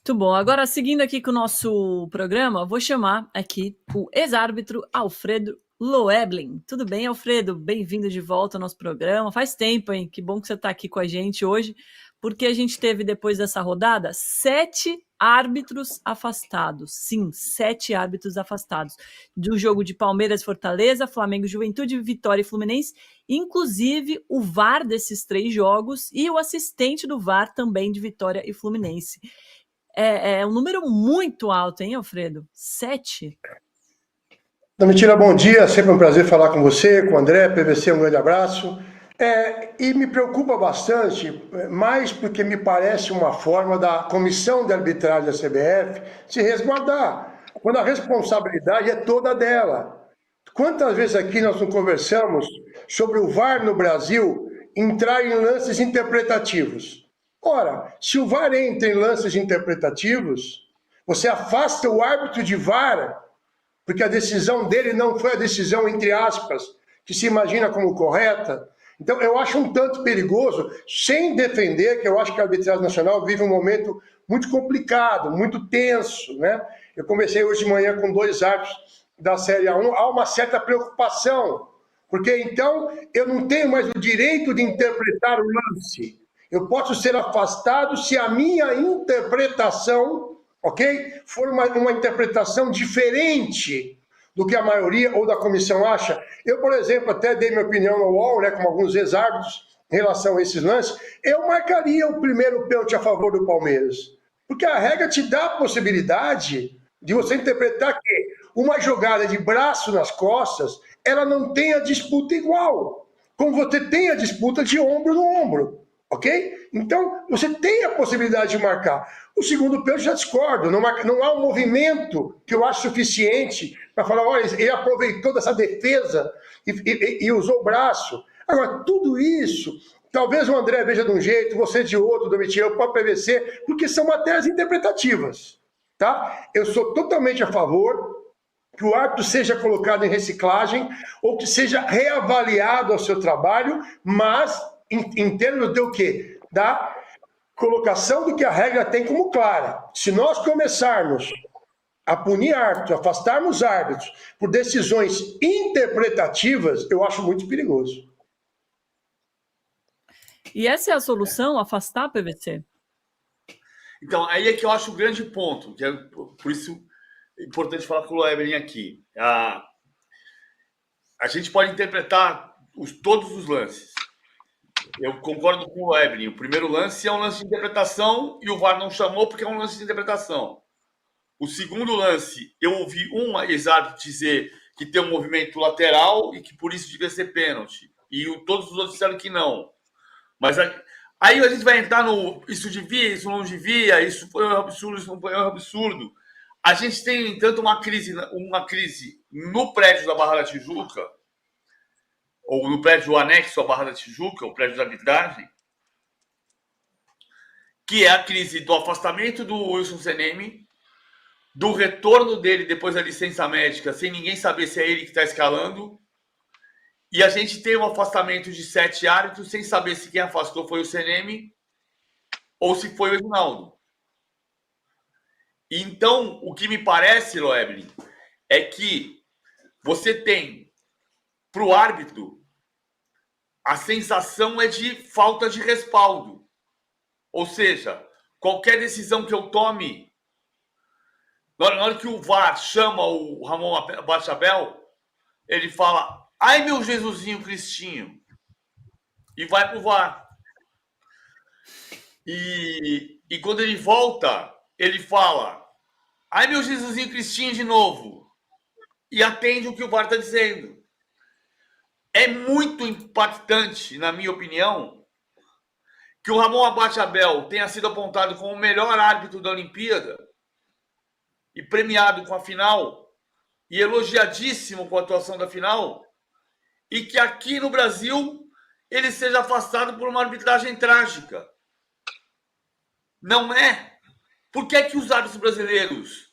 Muito bom. Agora, seguindo aqui com o nosso programa, vou chamar aqui o ex-árbitro Alfredo Loeblin. Tudo bem, Alfredo? Bem-vindo de volta ao nosso programa. Faz tempo, hein? Que bom que você está aqui com a gente hoje, porque a gente teve, depois dessa rodada, 7 árbitros afastados. Sim, 7 árbitros afastados. Do jogo de Palmeiras, Fortaleza, Flamengo, Juventude, Vitória e Fluminense, inclusive o VAR desses 3 jogos e o assistente do VAR também de Vitória e Fluminense. É um número muito alto, hein, Alfredo? 7? Domitila, bom dia. Sempre um prazer falar com você, com o André, PVC, um grande abraço. E me preocupa bastante, mais porque me parece uma forma da comissão de arbitragem da CBF se resguardar, quando a responsabilidade é toda dela. Quantas vezes aqui nós não conversamos sobre o VAR no Brasil entrar em lances interpretativos? Ora, se o VAR entra em lances interpretativos, você afasta o árbitro de VAR, porque a decisão dele não foi a decisão, entre aspas, que se imagina como correta. Então, eu acho um tanto perigoso, sem defender, que eu acho que a arbitragem nacional vive um momento muito complicado, muito tenso, né? Eu conversei hoje de manhã com 2 árbitros da Série A1, há uma certa preocupação, porque então eu não tenho mais o direito de interpretar o lance. Eu posso ser afastado se a minha interpretação, ok, for uma interpretação diferente do que a maioria ou da comissão acha. Eu, por exemplo, até dei minha opinião no UOL, né, como alguns ex-árbitros, em relação a esses lances, eu marcaria o primeiro pênalti a favor do Palmeiras. Porque a regra te dá a possibilidade de você interpretar que uma jogada de braço nas costas, ela não tem a disputa igual, como você tem a disputa de ombro no ombro, ok? Então, você tem a possibilidade de marcar. O segundo pênalti já discordo, não há um movimento que eu acho suficiente para falar, olha, ele aproveitou dessa defesa e usou o braço. Agora, tudo isso, talvez o André veja de um jeito, você de outro, Domitila, o próprio PVC, porque são matérias interpretativas, tá? Eu sou totalmente a favor que o árbitro seja colocado em reciclagem ou que seja reavaliado ao seu trabalho, mas em termos de o quê? Da colocação do que a regra tem como clara. Se nós começarmos a punir árbitros, afastarmos árbitros por decisões interpretativas, eu acho muito perigoso. E essa é a solução, afastar a PVC? Então, aí é que eu acho o grande ponto, que é por isso é importante falar com o Loeblin aqui. A gente pode interpretar todos os lances. Eu concordo com o Loeblin. O primeiro lance é um lance de interpretação e o VAR não chamou porque é um lance de interpretação. O segundo lance, eu ouvi um ex-árbitro dizer que tem um movimento lateral e que por isso devia ser pênalti. E todos os outros disseram que não. Mas aí a gente vai entrar no isso devia, isso não devia, isso foi um absurdo, isso não foi um absurdo. A gente tem, no entanto, uma crise no prédio da Barra da Tijuca, ou no prédio anexo à Barra da Tijuca, o prédio da arbitragem, que é a crise do afastamento do Wilson Seneme, do retorno dele depois da licença médica, sem ninguém saber se é ele que está escalando, e a gente tem um afastamento de 7 árbitros sem saber se quem afastou foi o Seneme ou se foi o Reginaldo. Então, o que me parece, Loeblin, é que você tem, para o árbitro, a sensação é de falta de respaldo. Ou seja, qualquer decisão que eu tome, na hora que o VAR chama o Ramon Bachabel, ele fala, ai meu Jesusinho Cristinho, e vai pro VAR. E quando ele volta, ele fala, ai meu Jesusinho Cristinho de novo, e atende o que o VAR está dizendo. É muito impactante, na minha opinião, que o Ramon Bachabel tenha sido apontado como o melhor árbitro da Olimpíada e premiado com a final e elogiadíssimo com a atuação da final, e que aqui no Brasil ele seja afastado por uma arbitragem trágica. Não é? Por que é que os árbitros brasileiros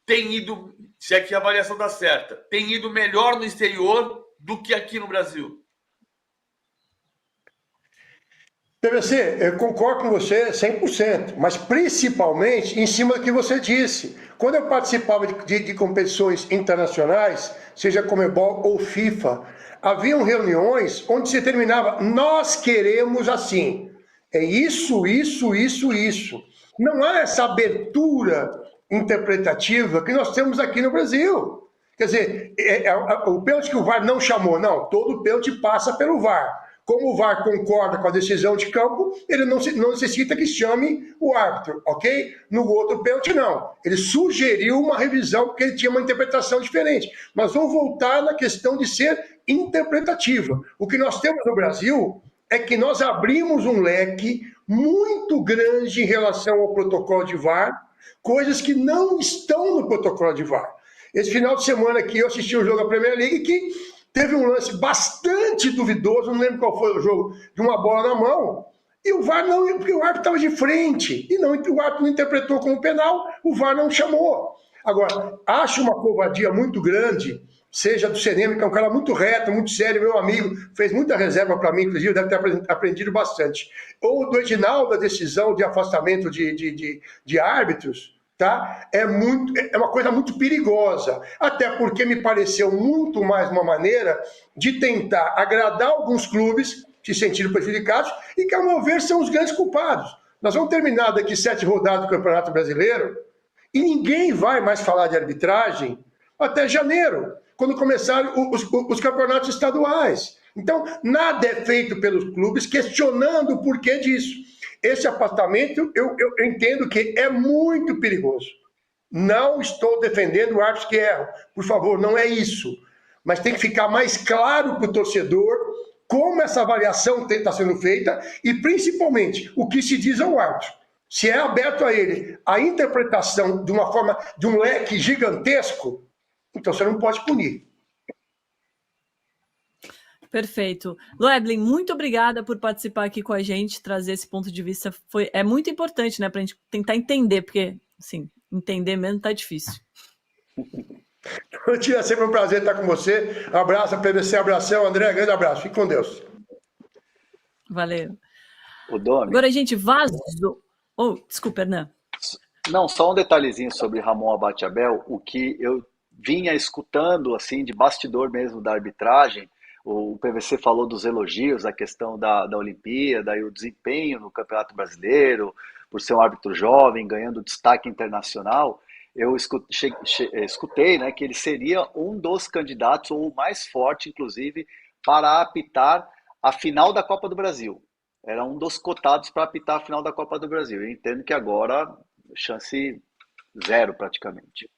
têm ido, se é que a avaliação está certa, têm ido melhor no exterior do que aqui no Brasil? PVC, eu concordo com você 100%, mas principalmente em cima do que você disse. Quando eu participava de competições internacionais, seja Conmebol ou FIFA, haviam reuniões onde se terminava, nós queremos assim. É isso, isso, isso, isso. Não há essa abertura interpretativa que nós temos aqui no Brasil. Quer dizer, o pênalti que o VAR não chamou, não, todo pênalti passa pelo VAR. Como o VAR concorda com a decisão de campo, ele não necessita que chame o árbitro, ok? No outro pênalti, não. Ele sugeriu uma revisão porque ele tinha uma interpretação diferente. Mas vamos voltar na questão de ser interpretativa. O que nós temos no Brasil é que nós abrimos um leque muito grande em relação ao protocolo de VAR, coisas que não estão no protocolo de VAR. Esse final de semana aqui eu assisti um jogo da Premier League que teve um lance bastante duvidoso, não lembro qual foi o jogo, de uma bola na mão, e o VAR não, porque o árbitro estava de frente, e não, o árbitro não interpretou como penal, o VAR não chamou. Agora, acho uma covardia muito grande, seja do Ceremi, que é um cara muito reto, muito sério, meu amigo, fez muita reserva para mim, inclusive, deve ter aprendido bastante. Ou do Edinaldo, a decisão de afastamento de árbitros, tá? É uma coisa muito perigosa, até porque me pareceu muito mais uma maneira de tentar agradar alguns clubes que se sentiram prejudicados e que, ao meu ver, são os grandes culpados. Nós vamos terminar daqui 7 rodadas do Campeonato Brasileiro e ninguém vai mais falar de arbitragem até janeiro, quando começarem os campeonatos estaduais. Então, nada é feito pelos clubes questionando o porquê disso. Esse afastamento, eu entendo que é muito perigoso. Não estou defendendo árbitros que erram. Por favor, não é isso. Mas tem que ficar mais claro para o torcedor como essa avaliação está sendo feita e, principalmente, o que se diz ao árbitro. Se é aberto a ele a interpretação de uma forma, de um leque gigantesco, então você não pode punir. Perfeito. Loeblin, muito obrigada por participar aqui com a gente, trazer esse ponto de vista. É muito importante, né, para a gente tentar entender, porque, assim, entender mesmo tá difícil. É sempre um prazer estar com você. Abraço, PVC, abração. André, grande abraço. Fique com Deus. Valeu. O Domi. Agora a gente vazou. Oh, desculpa, Hernan. Não, só um detalhezinho sobre Ramon Abate-Abel, o que eu vinha escutando, assim, de bastidor mesmo da arbitragem. O PVC falou dos elogios, a questão da Olimpíada e o desempenho no Campeonato Brasileiro, por ser um árbitro jovem, ganhando destaque internacional. Eu escutei, né, que ele seria um dos candidatos, ou o mais forte, inclusive, para apitar a final da Copa do Brasil. Era um dos cotados para apitar a final da Copa do Brasil. Eu entendo que agora, chance zero, praticamente.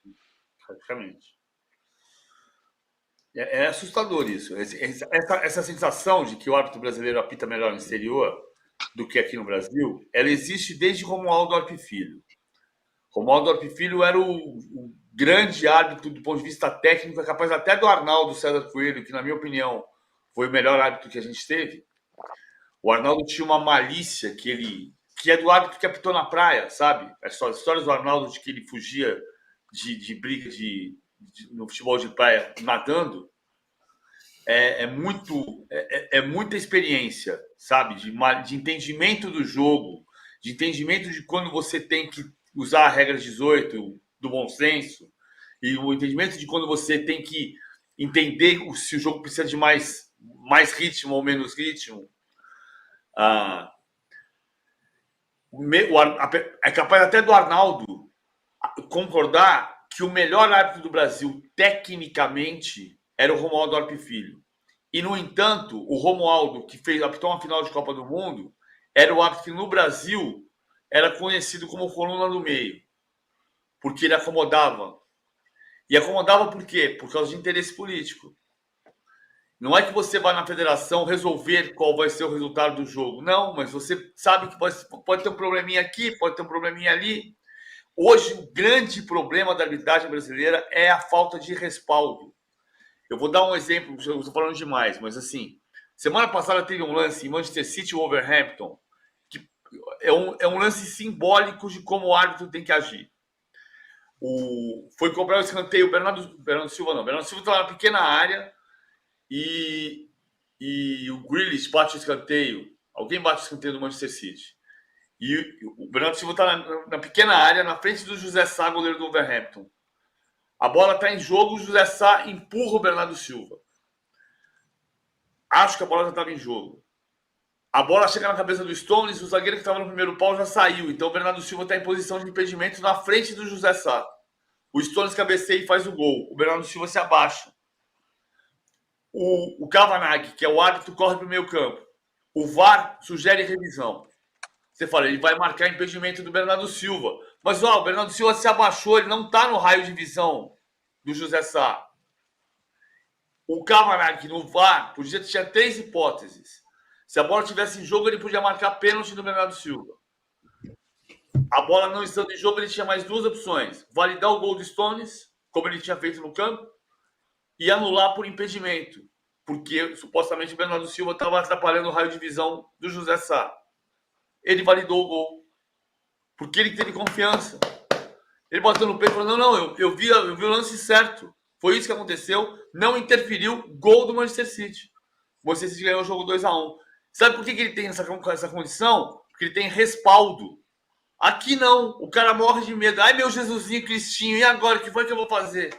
Praticamente. É assustador isso. Essa sensação de que o árbitro brasileiro apita melhor no exterior do que aqui no Brasil, ela existe desde Romualdo Arpe Filho. Romualdo Arpe Filho era o grande árbitro do ponto de vista técnico, é capaz até do Arnaldo César Coelho, que, na minha opinião, foi o melhor árbitro que a gente teve. O Arnaldo tinha uma malícia que é do árbitro que apitou na praia, sabe? As histórias do Arnaldo de que ele fugia de briga no futebol de praia nadando, é muita experiência, sabe? De entendimento do jogo, de entendimento de quando você tem que usar a regra 18 do bom senso, e o entendimento de quando você tem que entender se o jogo precisa de mais ritmo ou menos ritmo. É capaz até do Arnaldo concordar que o melhor árbitro do Brasil, tecnicamente, era o Romualdo Arpe Filho. E, no entanto, o Romualdo, que apitou uma final de Copa do Mundo, era o árbitro que, no Brasil, era conhecido como coluna do meio. Porque ele acomodava. E acomodava por quê? Por causa de interesse político. Não é que você vai na federação resolver qual vai ser o resultado do jogo. Não, mas você sabe que pode ter um probleminha aqui, pode ter um probleminha ali. Hoje, o grande problema da arbitragem brasileira é a falta de respaldo. Eu vou dar um exemplo, eu estou falando demais, mas assim, semana passada teve um lance em Manchester City e Wolverhampton, que é um lance simbólico de como o árbitro tem que agir. Foi cobrar o escanteio, o Bernardo Silva estava na pequena área e o Grealish bate o escanteio Alguém bate o escanteio do Manchester City. E o Bernardo Silva está na pequena área, na frente do José Sá, goleiro do Wolverhampton. A bola está em jogo, o José Sá empurra o Bernardo Silva. Acho que a bola já estava em jogo. A bola chega na cabeça do Stones, o zagueiro que estava no primeiro pau já saiu. Então o Bernardo Silva está em posição de impedimento na frente do José Sá. O Stones cabeceia e faz o gol. O Bernardo Silva se abaixa. O Kavanagh, que é o árbitro, corre para o meio campo. O VAR sugere revisão. Você fala, ele vai marcar impedimento do Bernardo Silva. Mas, o Bernardo Silva se abaixou, ele não está no raio de visão do José Sá. O Kavanagh, no VAR, tinha 3 hipóteses. Se a bola estivesse em jogo, ele podia marcar pênalti do Bernardo Silva. A bola não estando em jogo, ele tinha mais 2 opções. Validar o gol do Stones, como ele tinha feito no campo, e anular por impedimento, porque supostamente o Bernardo Silva estava atrapalhando o raio de visão do José Sá. Ele validou o gol, porque ele teve confiança. Ele bateu no peito e falou, não, eu vi o lance certo. Foi isso que aconteceu, não interferiu, gol do Manchester City. O Manchester City ganhou o jogo 2-1. Sabe por que ele tem essa condição? Porque ele tem respaldo. Aqui não, o cara morre de medo. Ai, meu Jesusinho Cristinho, e agora? O que foi que eu vou fazer?